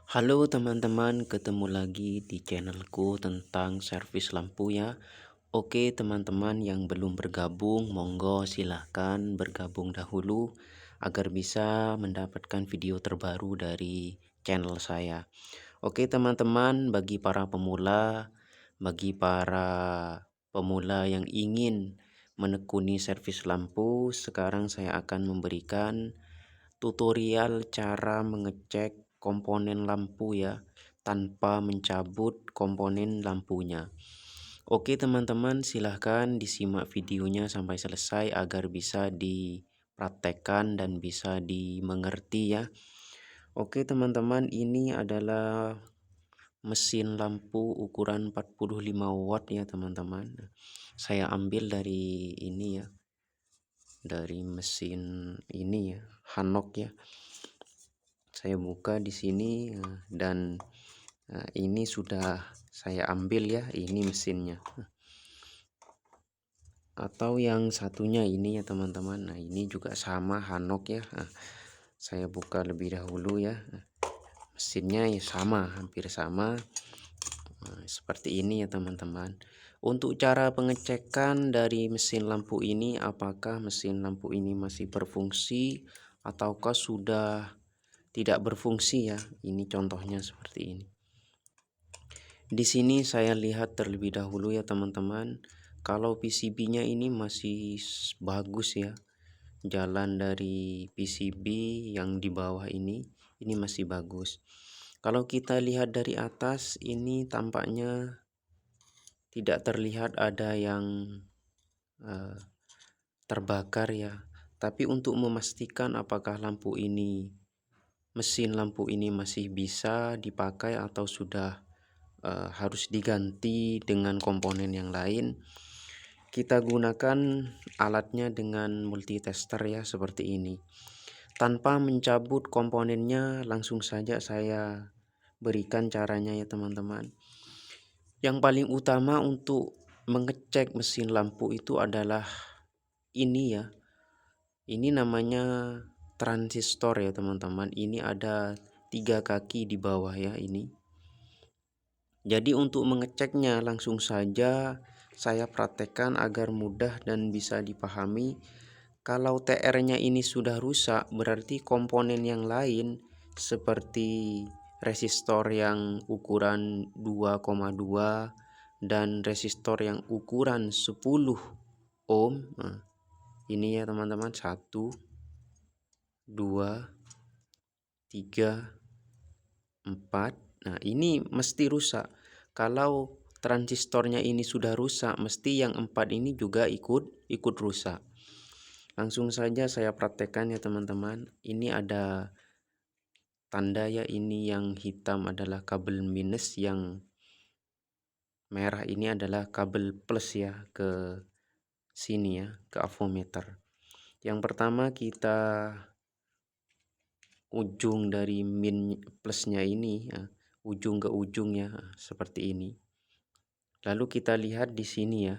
Halo teman-teman, ketemu lagi di channelku tentang servis lampu ya. Oke teman-teman yang belum bergabung, monggo silahkan bergabung dahulu agar bisa mendapatkan video terbaru dari channel saya. Oke teman-teman, bagi para pemula yang ingin menekuni servis lampu, sekarang saya akan memberikan tutorial cara mengecek komponen lampu ya, tanpa mencabut komponen lampunya. Oke teman-teman, silahkan disimak videonya sampai selesai agar bisa dipraktekkan dan bisa dimengerti ya. Oke teman-teman, ini adalah mesin lampu ukuran 45 watt ya teman-teman. Saya ambil dari ini ya, dari mesin ini ya, Hanok ya. Saya buka di sini dan ini sudah saya ambil ya, ini mesinnya. Atau yang satunya ini ya teman-teman. Nah, ini juga sama Hanok ya. Saya buka lebih dahulu ya. Mesinnya ya sama, hampir sama. Seperti ini ya teman-teman. Untuk cara pengecekan dari mesin lampu ini, apakah mesin lampu ini masih berfungsi ataukah sudah tidak berfungsi ya. Ini contohnya seperti ini. Di sini saya lihat terlebih dahulu ya teman-teman. Kalau PCB-nya ini masih bagus ya. Jalan dari PCB yang di bawah ini masih bagus. Kalau kita lihat dari atas ini tampaknya tidak terlihat ada yang terbakar ya. Tapi untuk memastikan apakah mesin lampu ini masih bisa dipakai atau sudah harus diganti dengan komponen yang lain, kita gunakan alatnya dengan multitester ya, seperti ini. Tanpa mencabut komponennya, langsung saja saya berikan caranya ya teman-teman. Yang paling utama untuk mengecek mesin lampu itu adalah ini ya. Ini namanya transistor ya teman-teman. Ini ada 3 kaki di bawah ya ini. Jadi untuk mengeceknya langsung saja saya praktekkan agar mudah dan bisa dipahami. Kalau TR-nya ini sudah rusak, berarti komponen yang lain seperti resistor yang ukuran 2,2 dan resistor yang ukuran 10 ohm. Nah, ini ya teman-teman, 1, 2, 3, 4. Nah, ini mesti rusak. Kalau transistornya ini sudah rusak, mesti yang 4 ini juga ikut rusak. Langsung saja saya praktekkan ya teman-teman. Ini ada tanda ya, ini yang hitam adalah kabel minus, yang merah ini adalah kabel plus ya, ke sini ya, ke avometer. Yang pertama kita ujung dari min plusnya ini ya, ujung ke ujung ya, seperti ini. Lalu kita lihat di sini ya.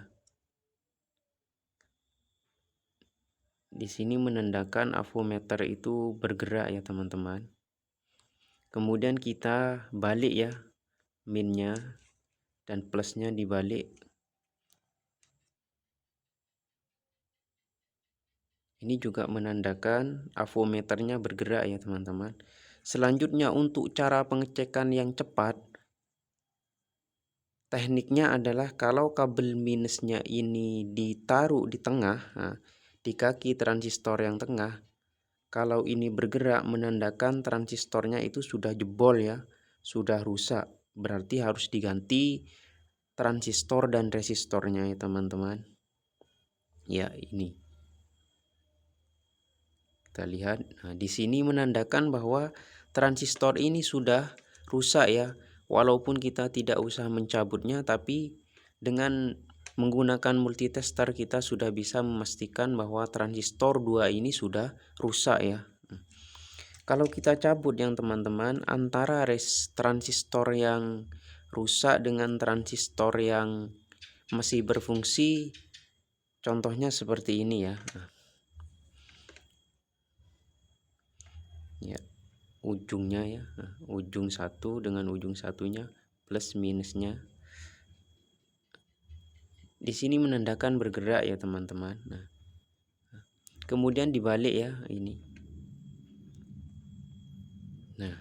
Di sini menandakan avometer itu bergerak ya teman-teman. Kemudian kita balik ya, minnya dan plusnya dibalik. Ini juga menandakan avometernya bergerak ya teman-teman. Selanjutnya untuk cara pengecekan yang cepat, tekniknya adalah kalau kabel minusnya ini ditaruh di tengah, di kaki transistor yang tengah, kalau ini bergerak menandakan transistornya itu sudah jebol ya, sudah rusak. Berarti harus diganti transistor dan resistornya ya teman-teman. Ya, ini. Kita lihat, nah, di sini menandakan bahwa transistor ini sudah rusak ya. Walaupun kita tidak usah mencabutnya, tapi dengan menggunakan multitester kita sudah bisa memastikan bahwa transistor 2 ini sudah rusak ya. Kalau kita cabut yang teman-teman, antara transistor yang rusak dengan transistor yang masih berfungsi, contohnya seperti ini ya. Ya. ujungnya ya, ujung satu dengan ujung satunya plus minusnya. Di sini menandakan bergerak ya teman-teman. Nah, kemudian dibalik ya ini. Nah,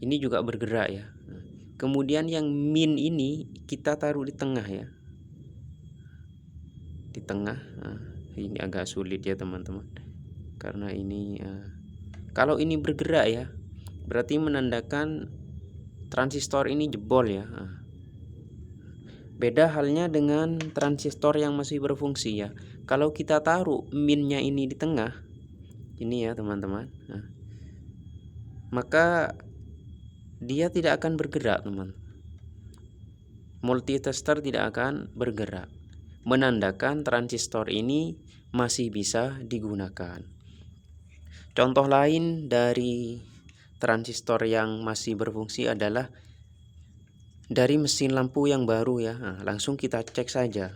ini juga bergerak ya. Nah, kemudian yang min ini kita taruh di tengah ya. Di tengah. Nah, ini agak sulit ya teman-teman. Karena ini kalau ini bergerak ya, berarti menandakan transistor ini jebol ya. Beda halnya dengan transistor yang masih berfungsi ya. Kalau kita taruh minnya ini di tengah, ini ya teman-teman, maka dia tidak akan bergerak teman. Multitester tidak akan bergerak, menandakan transistor ini masih bisa digunakan. Contoh lain dari transistor yang masih berfungsi adalah dari mesin lampu yang baru ya. Nah, langsung kita cek saja.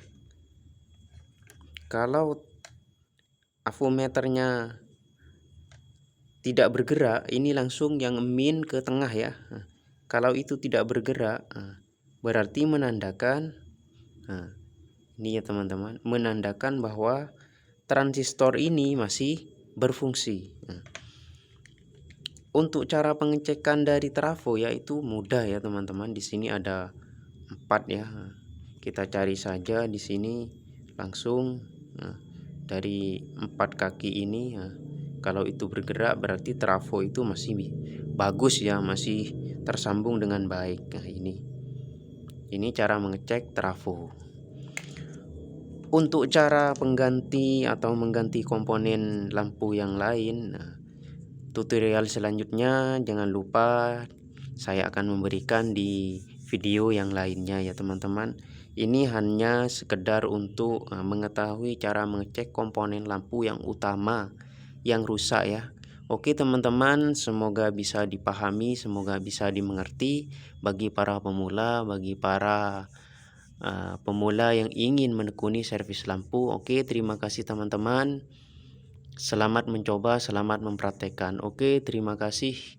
Kalau avometernya tidak bergerak, ini langsung yang min ke tengah ya. Nah, kalau itu tidak bergerak, berarti menandakan, ini ya teman-teman, menandakan bahwa transistor ini masih berfungsi. Untuk cara pengecekan dari trafo yaitu mudah ya teman-teman. Di sini ada 4 ya. Kita cari saja di sini langsung dari 4 kaki ini. Kalau itu bergerak berarti trafo itu masih bagus ya, masih tersambung dengan baik. Nah, ini cara mengecek trafo. Untuk cara pengganti atau mengganti komponen lampu yang lain, tutorial selanjutnya jangan lupa saya akan memberikan di video yang lainnya ya teman-teman. Ini hanya sekedar untuk mengetahui cara mengecek komponen lampu yang utama yang rusak ya. Oke teman-teman, semoga bisa dipahami, semoga bisa dimengerti bagi para pemula, bagi para pemula yang ingin menekuni servis lampu. Oke, terima kasih teman-teman. Selamat mencoba, selamat mempraktekkan. Oke, terima kasih.